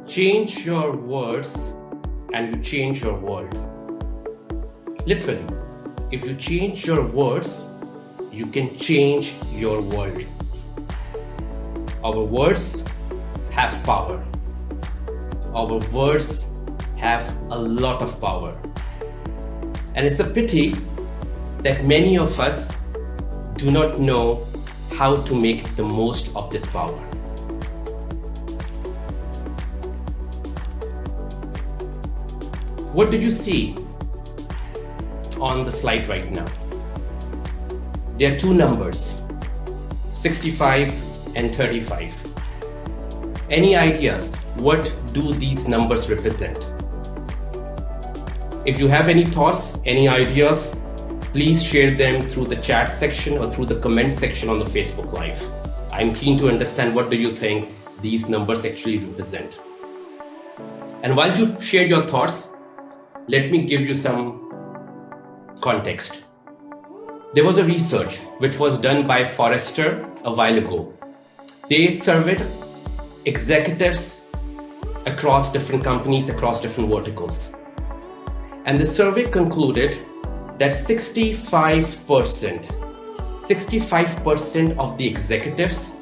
Change your words and you change your world. Literally, if you change your words, you can change your world. Our words have power. Our words have a lot of power. And it's a pity that many of us do not know how to make the most of this power. What did you see on the slide right now? There are two numbers, 65 and 35. Any ideas? What do these numbers represent? If you have any thoughts, any ideas, please share them through the chat section or through the comment section on the Facebook Live. I'm keen to understand what do you think these numbers actually represent. And while you share your thoughts, let me give you some context. There was a research which was done by Forrester a while ago. They surveyed executives across different companies, across different verticals. And the survey concluded that 65% of the executives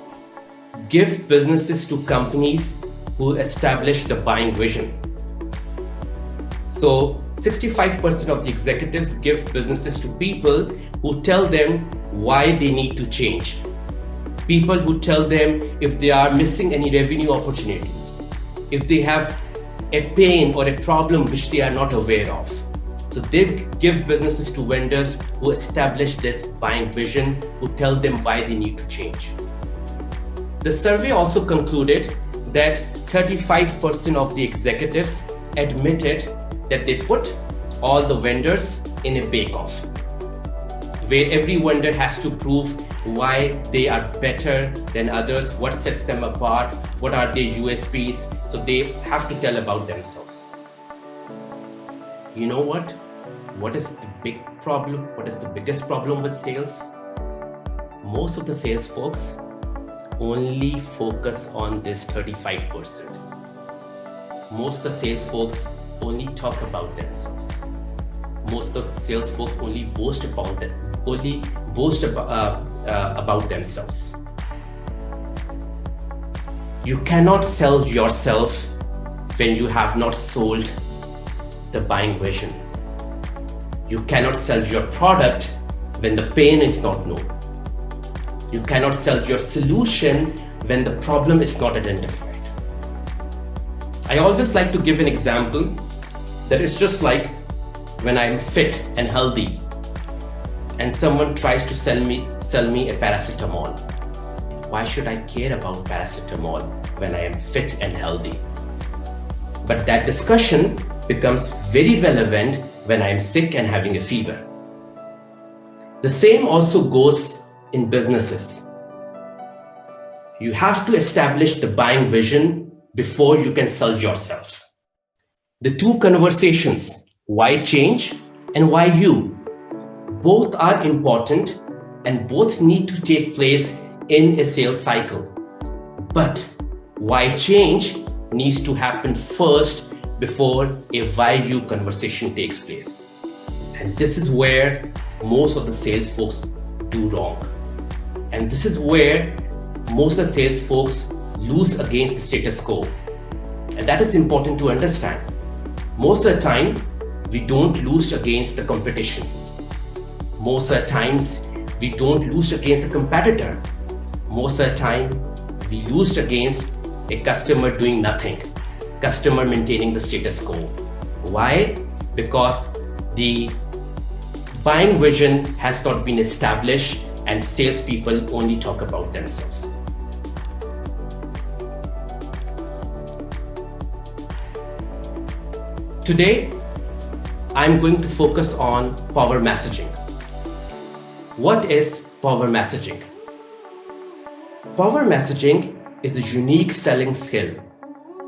give businesses to companies who establish the buying vision. So 65% of the executives give businesses to people who tell them why they need to change. People who tell them if they are missing any revenue opportunity, if they have a pain or a problem which they are not aware of. So they give businesses to vendors who establish this buying vision, who tell them why they need to change. The survey also concluded that 35% of the executives admitted that they put all the vendors in a bake-off, where every vendor has to prove why they are better than others, what sets them apart, what are their USPs, so they have to tell about themselves. You know what? What is the big problem? What is the biggest problem with sales? Most of the sales folks only focus on this 35%. Most of the sales folks only talk about themselves. Most of the sales folks only boast about themselves. You cannot sell yourself when you have not sold the buying vision. You cannot sell your product when the pain is not known. You cannot sell your solution when the problem is not identified. I always like to give an example that is just like when I'm fit and healthy and someone tries to sell me a paracetamol. Why should I care about paracetamol when I am fit and healthy? But that discussion becomes very relevant when I am sick and having a fever. The same also goes in businesses. You have to establish the buying vision before you can sell yourself. The two conversations, why change and why you, both are important and both need to take place in a sales cycle. But why change needs to happen first before a why you conversation takes place. And this is where most of the sales folks do wrong. And this is where most of the sales folks lose against the status quo. And that is important to understand. Most of the time, we don't lose against the competition. Most of the times, we don't lose against a competitor. Most of the time, we lose against a customer doing nothing, customer maintaining the status quo. Why? Because the buying vision has not been established and salespeople only talk about themselves. Today, I'm going to focus on power messaging. What is power messaging? Power messaging is a unique selling skill.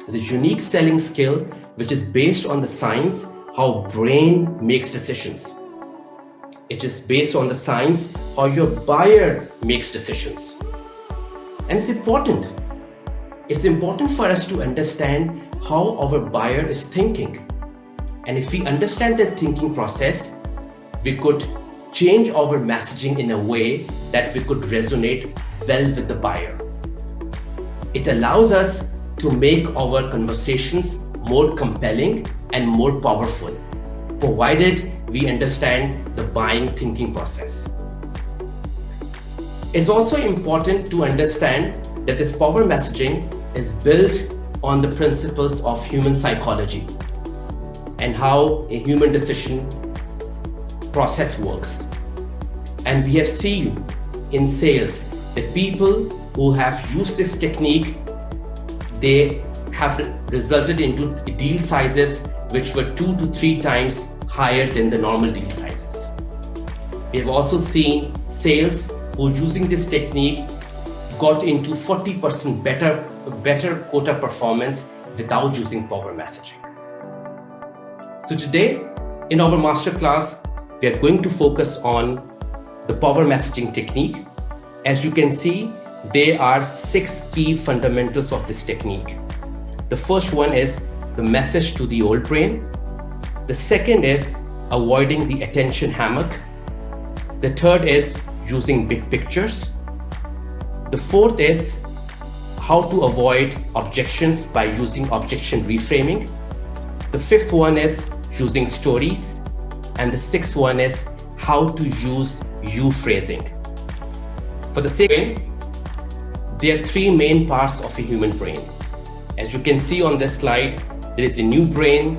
It's a unique selling skill which is based on the science how brain makes decisions. It is based on the science how your buyer makes decisions. And it's important. It's important for us to understand how our buyer is thinking. And if we understand the thinking process, we could change our messaging in a way that we could resonate well with the buyer. It allows us to make our conversations more compelling and more powerful, provided we understand the buying thinking process. It's also important to understand that this power messaging is built on the principles of human psychology and how a human decision process works. And we have seen in sales that people who have used this technique, they have resulted into deal sizes which were 2 to 3 times higher than the normal deal sizes. We have also seen sales who using this technique got into 40% better quota performance without using power messaging. So today in our masterclass, we are going to focus on the power messaging technique. As you can see, there are 6 key fundamentals of this technique. The first one is the message to the old brain. The second is avoiding the attention hammock. The third is using big pictures. The fourth is how to avoid objections by using objection reframing. The fifth one is using stories. And the sixth one is how to use you phrasing. For the sake, there are 3 main parts of a human brain. As you can see on this slide, there is a new brain,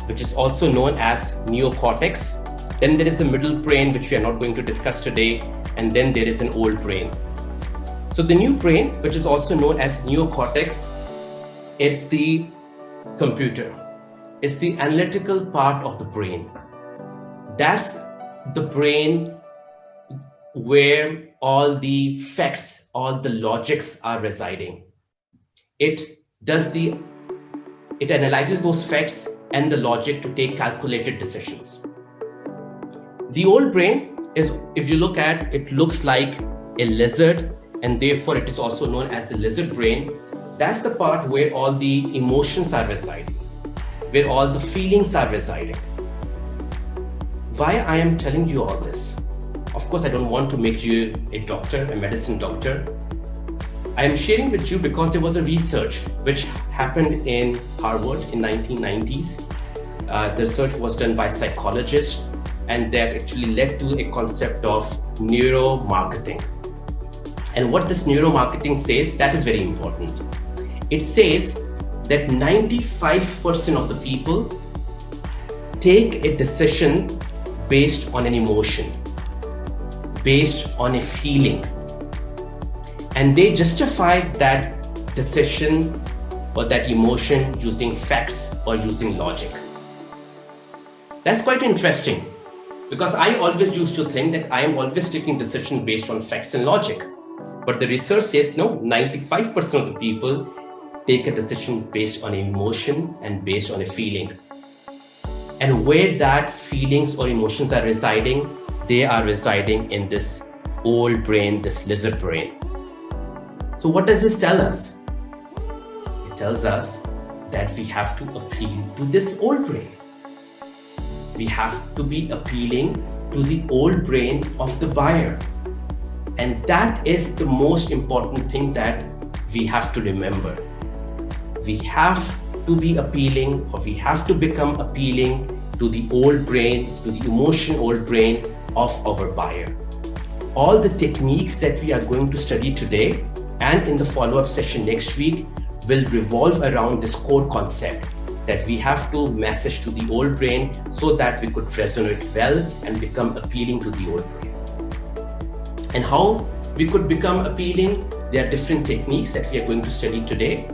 which is also known as neocortex. Then there is a middle brain, which we are not going to discuss today. And then there is an old brain. So the new brain, which is also known as neocortex, is the computer. It's the analytical part of the brain. That's the brain where all the facts, all the logics are residing. It analyzes those facts and the logic to take calculated decisions. The old brain is, if you look at it, looks like a lizard, and therefore it is also known as the lizard brain. That's the part where all the emotions are residing, where all the feelings are residing. Why I am telling you all this? Of course, I don't want to make you a doctor, a medicine doctor. I am sharing with you because there was a research which happened in Harvard in 1990s. The research was done by psychologists, and that actually led to a concept of neuromarketing. And what this neuromarketing says, that is very important. It says that 95% of the people take a decision based on an emotion, based on a feeling, and they justify that decision or that emotion using facts or using logic. That's quite interesting, because I always used to think that I am always taking decisions based on facts and logic. But the research says no, 95% of the people take a decision based on emotion and based on a feeling. And where that feelings or emotions are residing, they are residing in this old brain, this lizard brain. So what does this tell us? It tells us that we have to appeal to this old brain. We have to be appealing to the old brain of the buyer. And that is the most important thing that we have to remember. We have to be appealing, or we have to become appealing to the old brain, to the emotion old brain of our buyer. All the techniques that we are going to study today and in the follow-up session next week will revolve around this core concept that we have to message to the old brain so that we could resonate well and become appealing to the old brain. And how we could become appealing, there are different techniques that we are going to study today.